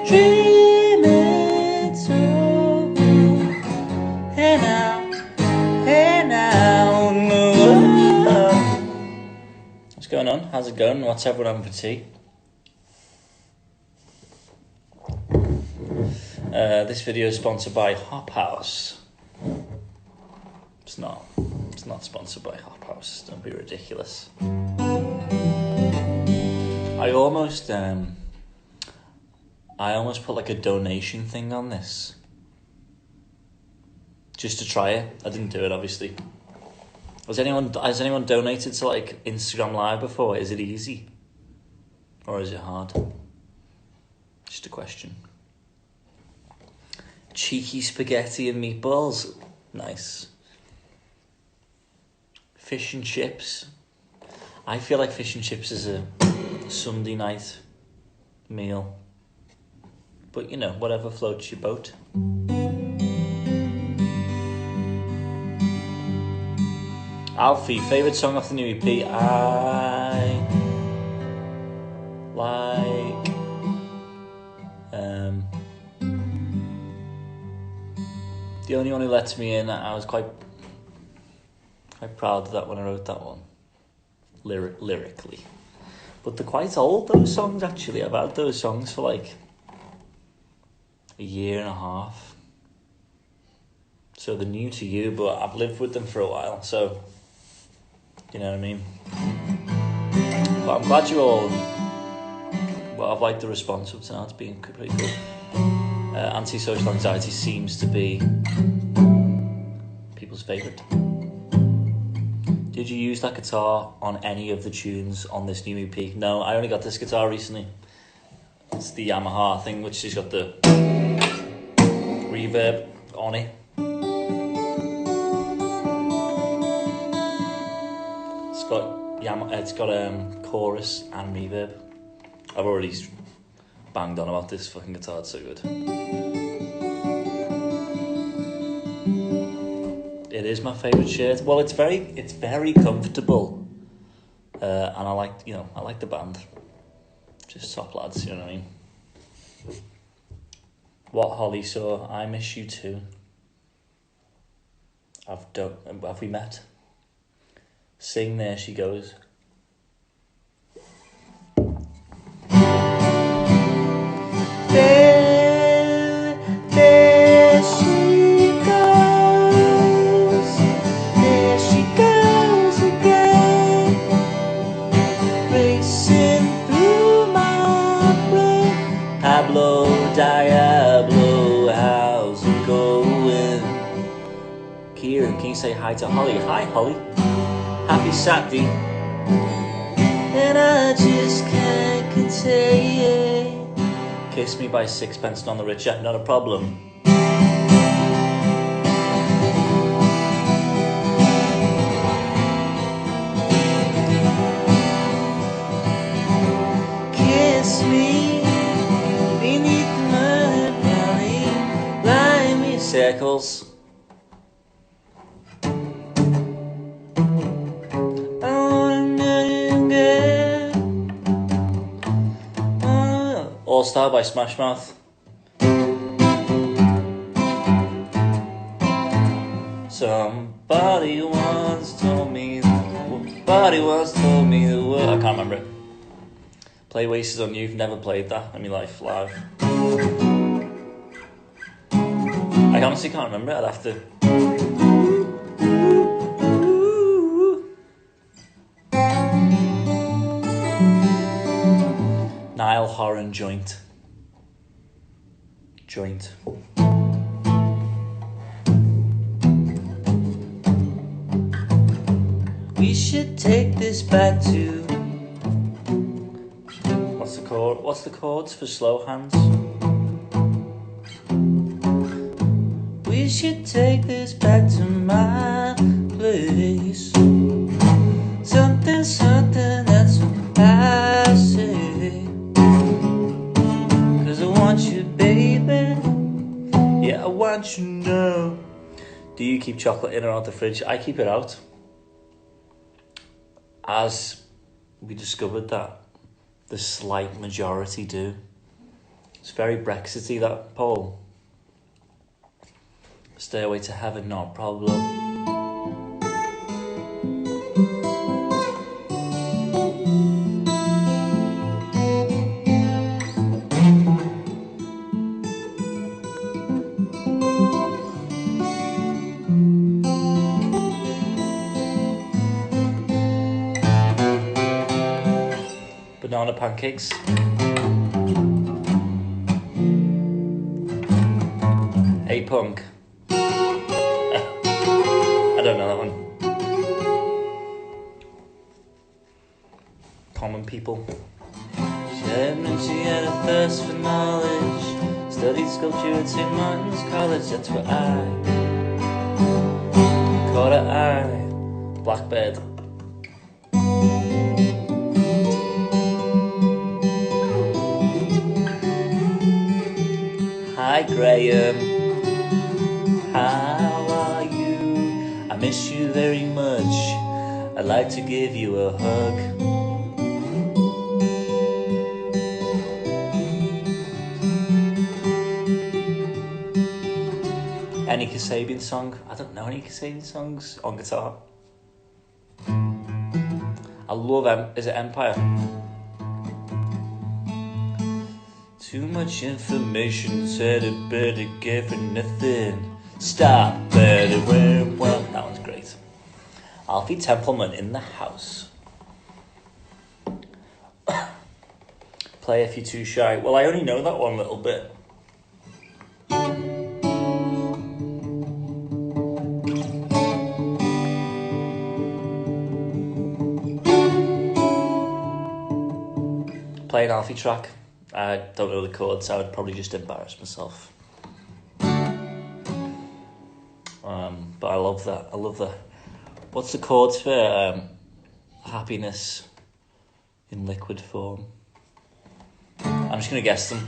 Dreaming so hey now, no. What's going on? How's it going? What's everyone having for tea? This video is sponsored by Hop House. It's not sponsored by Hop House. Don't be ridiculous. I almost put like a donation thing on this. Just to try it. I didn't do it, obviously. Has anyone donated to like Instagram Live before? Is it easy? Or is it hard? Just a question. Cheeky spaghetti and meatballs. Nice. Fish and chips. I feel like fish and chips is a Sunday night meal. But you know, whatever floats your boat. Alfie, favourite song off the new EP? I like The Only One Who Lets Me In. I was quite proud of that when I wrote that one, lyrically. But they're quite old, those songs, actually. I've had those songs for like a year and a half. So they're new to you, but I've lived with them for a while, so you know what I mean. But I'm glad you all... Well, I've liked the response up to now. It's been pretty good. Antisocial Anxiety seems to be people's favourite. Did you use that guitar on any of the tunes on this new EP? No, I only got this guitar recently. It's the Yamaha thing, which has got the reverb on it. It's got chorus and reverb. I've already banged on about this fucking guitar. It's so good. It is my favourite shirt. Well, it's very comfortable, and I like the band. Just top lads, you know what I mean. What Holly saw, I miss you too. Have we met? Sing There She Goes. There she goes again, racing through my brain. Pablo Diablo, how's it going? Kieran, can you say hi to Holly? Hi, Holly. Happy Saturday. And I just can't contain it. Kiss Me by Sixpence None the Richer. Not a problem. Kiss me beneath the Mercury, line me circles. All Star by Smash Mouth. Somebody once told me the word. I can't remember it. Play Wasted on You. Never played that in my life live. I honestly can't remember it. I'd have to. Niall Horan Joint. We should take this back to... What's the chord? What's the chords for slow hands? We should take this back to my place. Something that's I say. I want you, baby. Yeah, I want you now. Do you keep chocolate in or out the fridge? I keep it out. As we discovered that the slight majority do. It's very Brexity, that poll. Stairway to Heaven, not a problem. Banana pancakes. Hey punk. I don't know that one. Common people. She had a thirst for knowledge. Studied sculpture at St. Martin's College. That's what I caught her eye. Blackbird. Hi Graham, how are you? I miss you very much. I'd like to give you a hug. Any Kasabian song? I don't know any Kasabian songs on guitar. I love is it Empire? Too much information, said it better get for nothing. Stop, better well. That one's great. Alfie Templeman in the house. Play If You're Too Shy. Well, I only know that one little bit. Play an Alfie track. I don't know the chords, so I would probably just embarrass myself. But I love that. I love that. What's the chords for happiness in liquid form? I'm just going to guess them.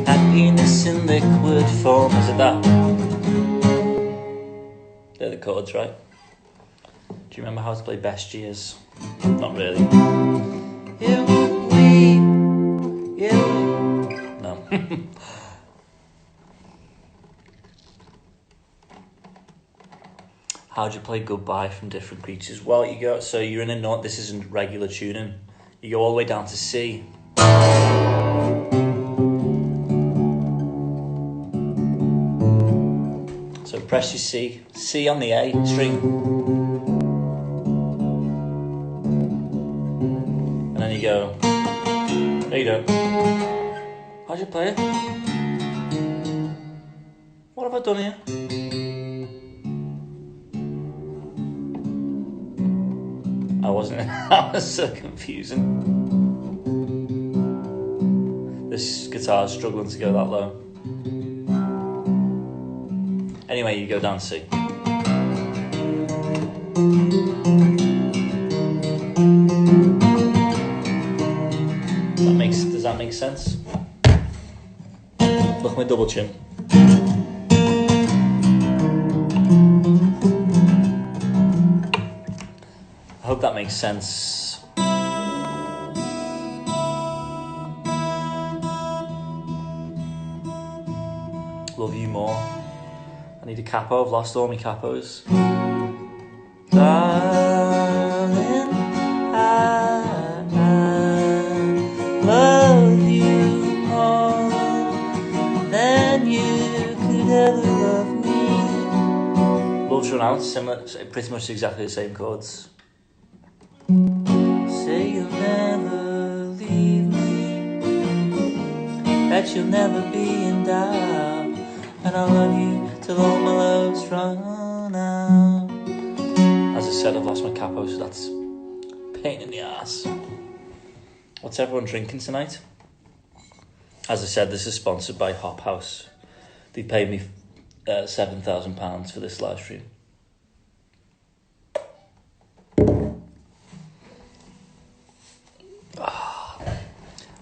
Happiness in liquid form. Is it that? They're the chords, right? Do you remember how to play Best Years? Not really. No. How do you play Goodbye from Different Creatures? Well, you go. So you're in a note. This isn't regular tuning. You go all the way down to C. So press your C. C on the A string. And then you go. There you go. How'd you play it? What have I done here? I wasn't. That was so confusing. This guitar's struggling to go that low. Anyway, you go down C. Does that make sense? Look at my double chin. I hope that makes sense. Love you more. I need a capo. I've lost all my capos. Darling, I love you more than you could ever love me. Love's Run Out, similar, pretty much exactly the same chords. Say you'll never leave me, that you'll never be in doubt, and I'll love you till all my love's run out. As I said, I've lost my capo, so that's a pain in the ass. What's everyone drinking tonight? As I said, this is sponsored by Hop House. They paid me £7,000 for this live stream.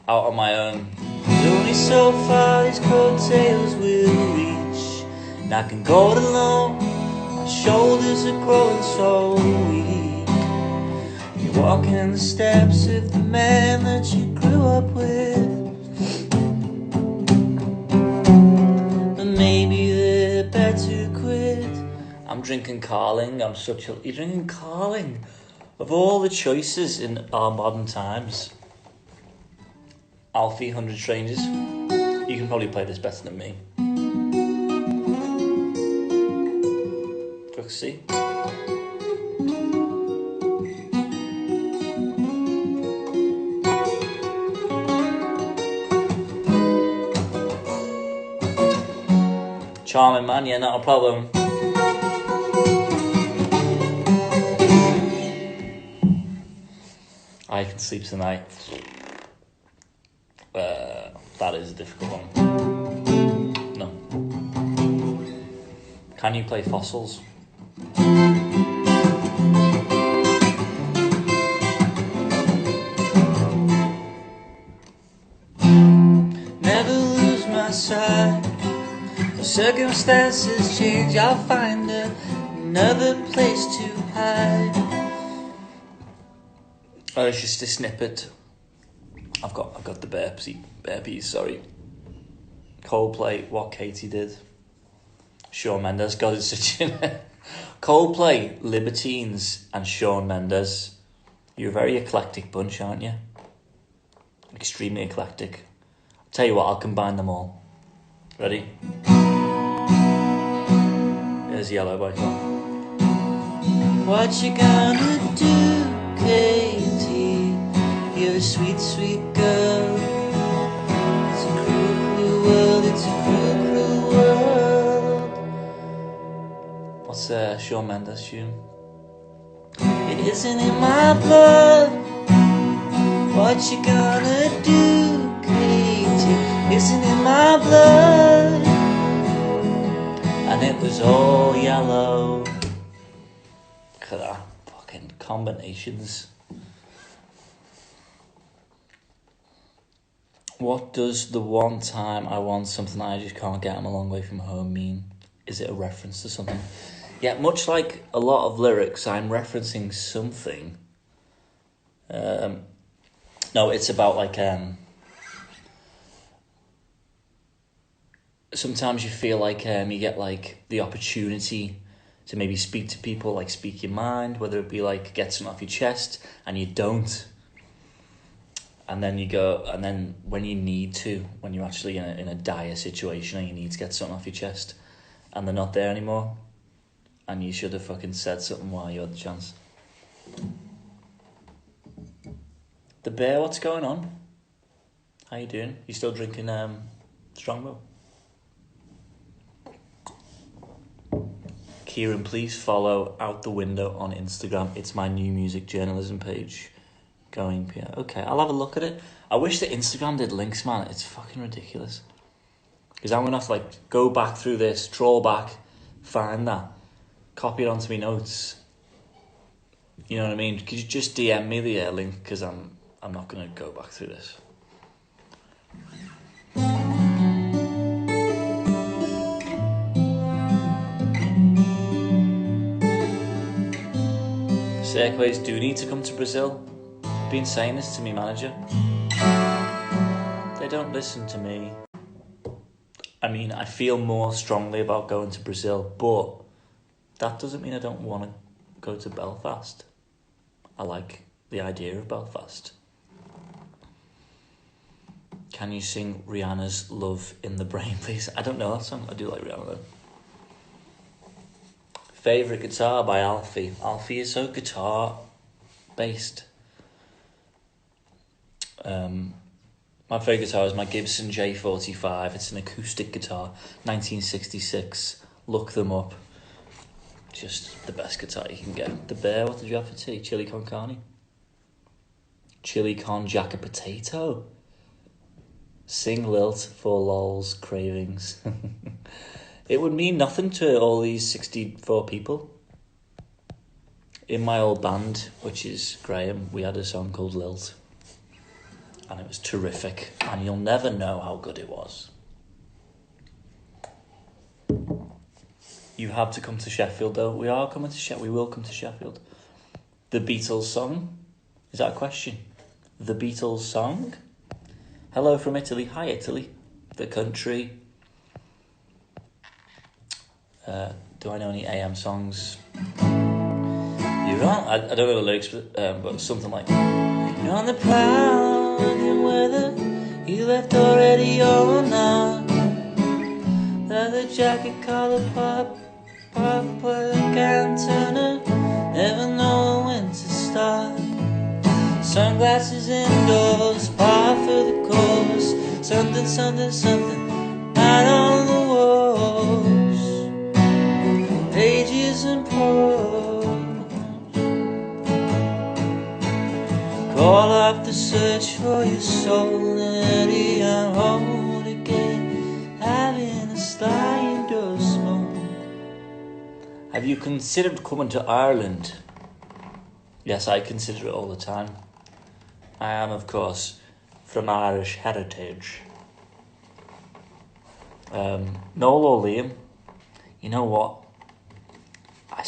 Out on my own. There's only so far these coattails will reach, and I can go it alone. My shoulders are growing so weak. You walking the steps of the man that you grew up with. But maybe they're better quit. I'm drinking Carling. You're drinking Carling? Of all the choices in our modern times, Alfie, 100 Strangers. You can probably play this better than me. Let's see. Charming man, yeah, not a problem. I Can Sleep Tonight. That is a difficult one. No. Can you play Fossils? Never lose my sight. If circumstances change, I'll find another place to hide. Oh, it's just a snippet. I've got the burpees, sorry. Coldplay, What Katie Did. Shawn Mendes, God, it's such a... Coldplay, Libertines, and Shawn Mendes. You're a very eclectic bunch, aren't you? Extremely eclectic. I'll tell you what, I'll combine them all. Ready? There's Yellow by Tom. What you gonna do, Katie? You're a sweet, sweet girl. It's a cruel, cruel world. It's a cruel, cruel world. What's Shawn Mendes tune? It isn't in my blood. What you gonna do, Katie? Isn't in my blood. And it was all yellow. Look at that fucking combinations. What does the one time I want something I just can't get, I'm a long way from home mean? Is it a reference to something? Yeah, much like a lot of lyrics, I'm referencing something. No, it's about like... sometimes you feel like you get like the opportunity to maybe speak to people, like speak your mind, whether it be like get something off your chest, and you don't. And then you go, and then when you need to, when you're actually in a dire situation and you need to get something off your chest, and they're not there anymore, and you should have fucking said something while you had the chance. The Bear, what's going on? How you doing? You still drinking Strongbow? Kieran, please follow Out the Window on Instagram. It's my new music journalism page. Going, yeah, okay, I'll have a look at it. I wish that Instagram did links, man. It's fucking ridiculous. Because I'm going to have to like go back through this, troll back, find that, copy it onto my notes. You know what I mean? Could you just DM me the link? Because I'm not going to go back through this. Circaways do need to come to Brazil. I've been saying this to me manager. They don't listen to me. I mean, I feel more strongly about going to Brazil, but that doesn't mean I don't want to go to Belfast. I like the idea of Belfast. Can you sing Rihanna's Love in the Brain, please? I don't know that song. I do like Rihanna though. Favourite guitar by Alfie. Alfie is so guitar based. My favourite guitar is my Gibson J45. It's an acoustic guitar, 1966. Look them up. Just the best guitar you can get. The Bear, what did you have for tea? Chili con carne? Chili con jack a potato. Sing lilt for lols cravings. It would mean nothing to all these 64 people. In my old band, which is Graham, we had a song called Lilt. And it was terrific. And you'll never know how good it was. You have to come to Sheffield, though. We are coming to Sheffield. We will come to Sheffield. The Beatles song. Is that a question? The Beatles song? Hello from Italy. Hi, Italy. The country. Do I know any AM songs? You're on. I don't know the lyrics, but something like, you're on the prowl, whether you left already or not. Leather jacket, collar pop, cantina. Never know when to start. Sunglasses indoors, par for the course. Something, something, something out on the walls. Pages and prose. Call off the search for your soul and ready on hold again. Having a sliding door smoke. Have you considered coming to Ireland? Yes, I consider it all the time. I am, of course, from Irish heritage. Noel or Liam? You know what? I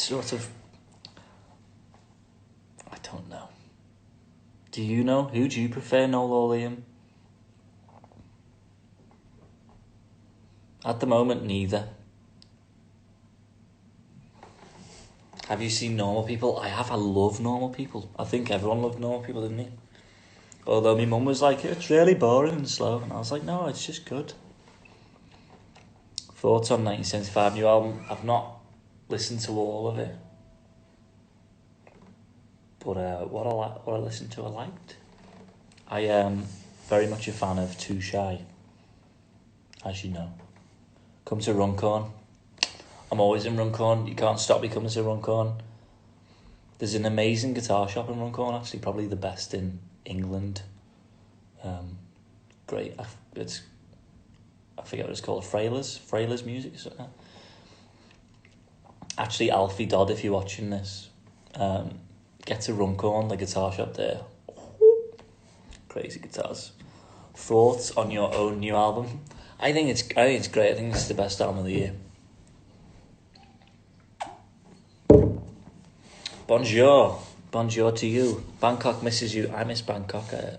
don't know. Do you know? Who do you prefer, Noel or Liam? At the moment, neither. Have you seen Normal People? I have. I love Normal People. I think everyone loved Normal People, didn't they? Although my mum was like, it's really boring and slow. And I was like, no, it's just good. Thoughts on 1975 new album? I've not listened to all of it. But what I listened to, I liked. I am very much a fan of Too Shy, as you know. Come to Runcorn. I'm always in Runcorn. You can't stop me coming to Runcorn. There's an amazing guitar shop in Runcorn, actually, probably the best in England. Great. I forget what it's called. Frailer's Music or something. Actually, Alfie Dodd, if you're watching this, get to Runcorn, the guitar shop there. Crazy guitars. Thoughts on your own new album? I think it's great. I think it's the best album of the year. Bonjour to you. Bangkok misses you. I miss Bangkok. I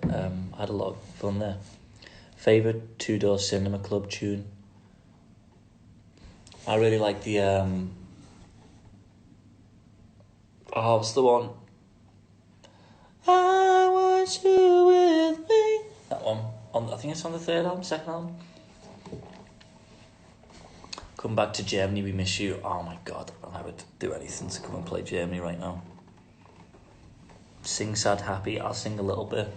had a lot of fun there. Favourite Two Door Cinema Club tune? I really like the what's the one? I want you with me. That one. I think it's on the second album. Come back to Germany, we miss you. Oh my God, I would do anything to come and play Germany right now. Sing Sad Happy, I'll sing a little bit.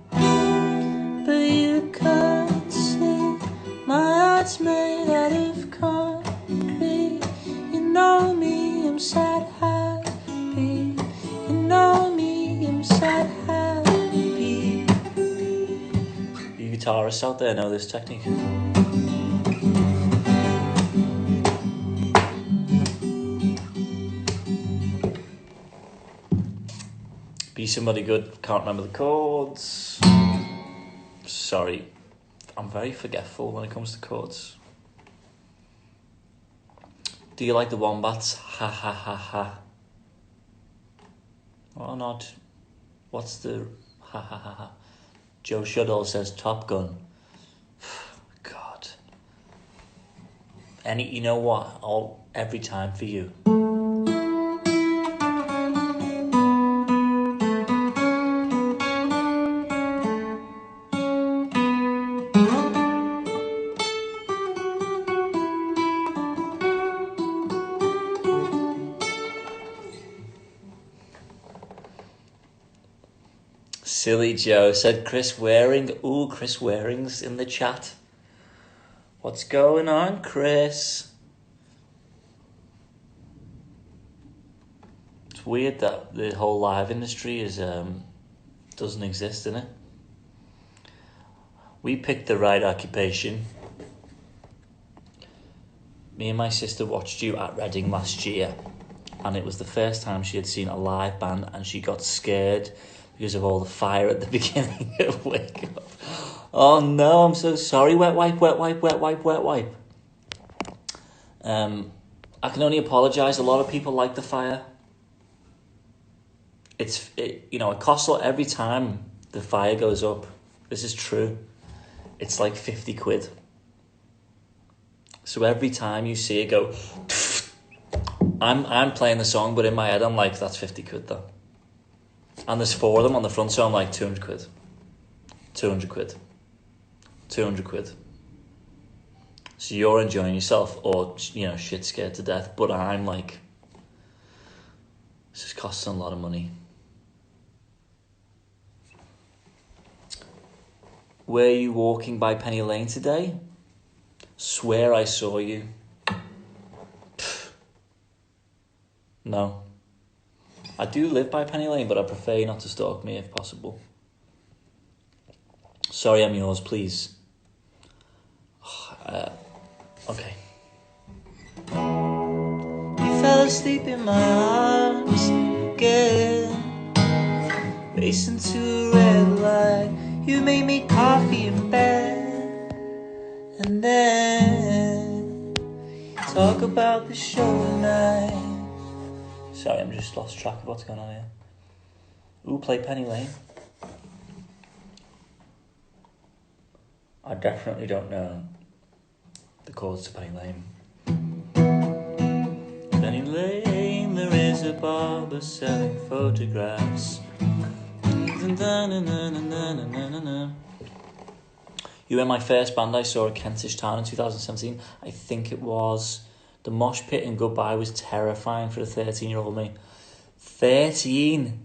But you can't see, my heart's made out of concrete. You know me, I'm sad happy. You know me, I'm sad happy. You guitarists out there know this technique. Be somebody good, can't remember the chords. Sorry, I'm very forgetful when it comes to chords. Do you like the Wombats? Ha ha ha ha. Or not? What's the ha ha ha ha? Joe Shudall says Top Gun. God. You know what? Every time for you. Silly Joe said Chris Waring. Ooh, Chris Waring's in the chat. What's going on, Chris? It's weird that the whole live industry doesn't exist, innit? We picked the right occupation. Me and my sister watched you at Reading last year, and it was the first time she had seen a live band, and she got scared because of all the fire at the beginning of Wake Up. Oh no, I'm so sorry. Wet wipe, wet wipe, wet wipe, wet wipe. I can only apologise. A lot of people like the fire. it costs a lot every time the fire goes up. This is true. It's like 50 quid. So every time you see it go, I'm playing the song, but in my head I'm like, that's 50 quid though. And there's 4 of them on the front, so I'm like 200 quid. 200 quid. 200 quid. So you're enjoying yourself or, shit scared to death, but I'm like, this is costing a lot of money. Were you walking by Penny Lane today? Swear I saw you. No. I do live by Penny Lane, but I prefer you not to stalk me if possible. Sorry, I'm yours, please. Okay. You fell asleep in my arms again, racing to a red light. You made me coffee in bed, and then talk about the show tonight. Sorry, I'm just lost track of what's going on here. Ooh, play Penny Lane. I definitely don't know the chords to Penny Lane. Penny Lane, there is a barber selling photographs. You were my first band I saw at Kentish Town in 2017. I think it was. The mosh pit in Goodbye was terrifying for a 13-year-old me. 13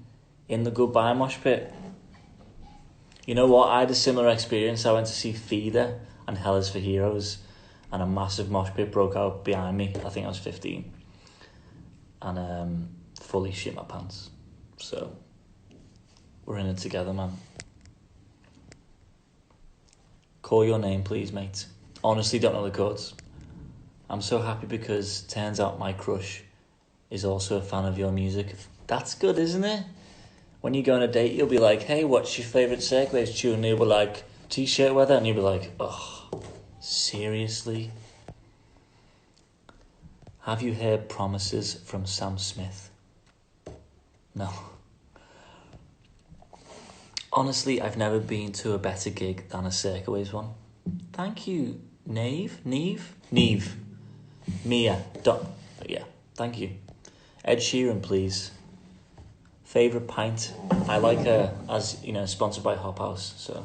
in the Goodbye mosh pit. You know what? I had a similar experience. I went to see Feeder and Hell is for Heroes, and a massive mosh pit broke out behind me. I think I was 15. And fully shit my pants. So we're in it together, man. Call your name, please, mate. Honestly, don't know the chords. I'm so happy because turns out my crush is also a fan of your music. That's good, isn't it? When you go on a date, you'll be like, hey, what's your favourite Circa tune? And you'll be like, T-shirt weather. And you'll be like, oh, seriously? Have you heard Promises from Sam Smith? No. Honestly, I've never been to a better gig than a Circa Waves one. Thank you, Neve. Mia. Yeah, thank you. Ed Sheeran, please. Favourite pint? I like as you know, sponsored by Hop House, so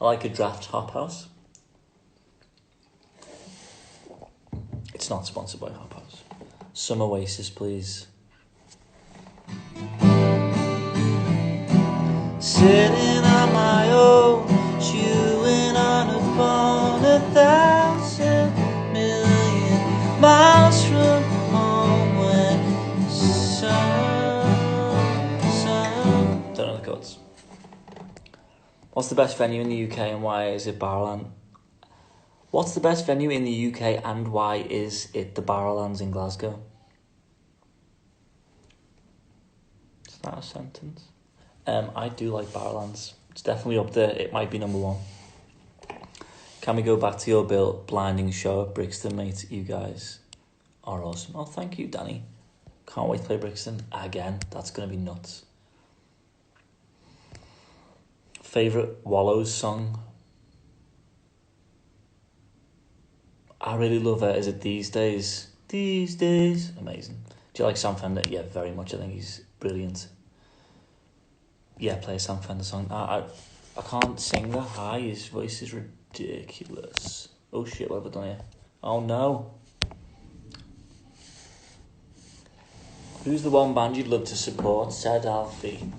I like a draft Hop House. It's not sponsored by Hop House. Some Oasis, please. Sitting on my own, chewing on upon 1,000 million miles from home when sun. Don't know the chords. What's the best venue in the UK and why is it Barrowland? What's the best venue in the UK and why is it the Barrowlands in Glasgow? Is that a sentence? I do like Barrowlands. It's definitely up there. It might be number 1. Can we go back to your blinding show at Brixton, mate? You guys are awesome. Oh, thank you, Danny. Can't wait to play Brixton again. That's going to be nuts. Favourite Wallows song? I really love it. Is it These Days? These Days. Amazing. Do you like Sam Fender? Yeah, very much. I think he's brilliant. Yeah, play a Sam Fender song. I can't sing that high. His voice is ridiculous. Oh shit, what have I done here? Oh no. Who's the one band you'd love to support? Said Alfie.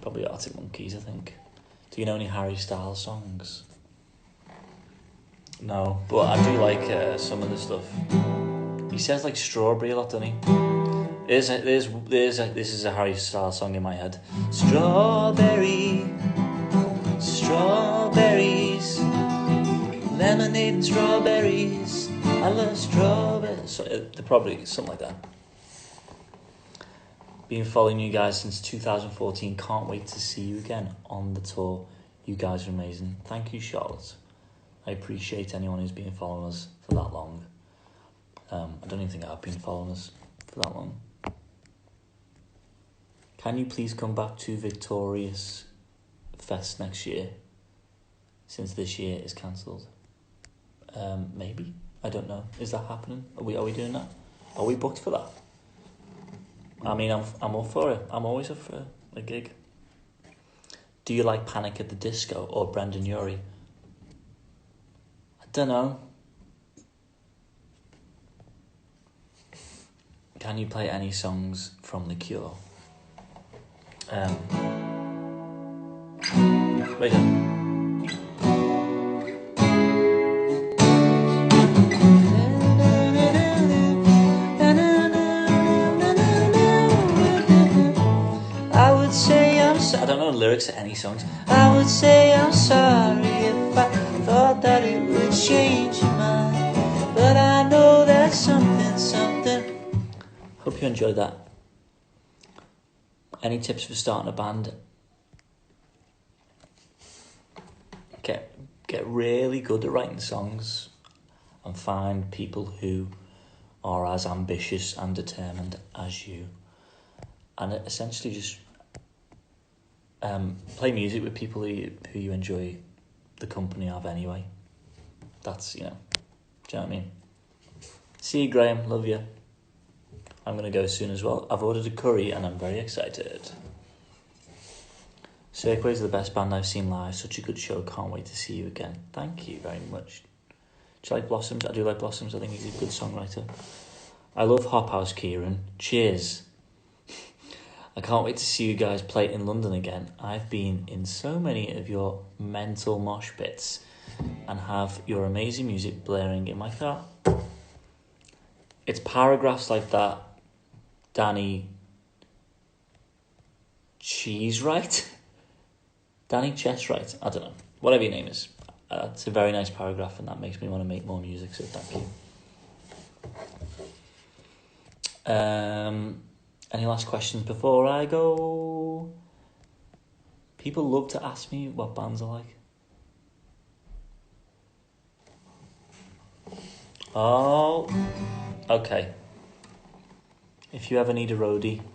Probably Arctic Monkeys, I think. Do you know any Harry Styles songs? No, but I do like some of the stuff. He says like strawberry a lot, doesn't he? This is a Harry Styles song in my head. Strawberries, lemonade and strawberries. I love strawberries. So, they're probably something like that. Been following you guys since 2014. Can't wait to see you again on the tour. You guys are amazing. Thank you, Charlotte. I appreciate anyone who's been following us for that long. I don't even think I've been following us for that long. Can you please come back to Victorious Fest next year, since this year is cancelled? Maybe. I don't know. Is that happening? Are we doing that? Are we booked for that? I mean, I'm up for it. I'm always up for a gig. Do you like Panic at the Disco or Brendan Urie? I don't know. Can you play any songs from The Cure? Wait a I don't know the lyrics to any songs. I would say I'm sorry if I thought that it would change your mind, but I know that's something. Hope you enjoyed that. Any tips for starting a band? Get really good at writing songs and find people who are as ambitious and determined as you, and essentially just play music with people who you enjoy the company of anyway. That's, do you know what I mean? See you, Graham. Love you. I'm going to go soon as well. I've ordered a curry and I'm very excited. Circa is the best band I've seen live. Such a good show. Can't wait to see you again. Thank you very much. Do you like Blossoms? I do like Blossoms. I think he's a good songwriter. I love Hop House, Kieran. Cheers. I can't wait to see you guys play in London again. I've been in so many of your mental mosh pits and have your amazing music blaring in my car. It's paragraphs like that, Danny Cheesewright? Danny Chesswright? I don't know. Whatever your name is. It's a very nice paragraph and that makes me want to make more music, so thank you. Any last questions before I go? People love to ask me what bands I like. Oh, okay. If you ever need a roadie,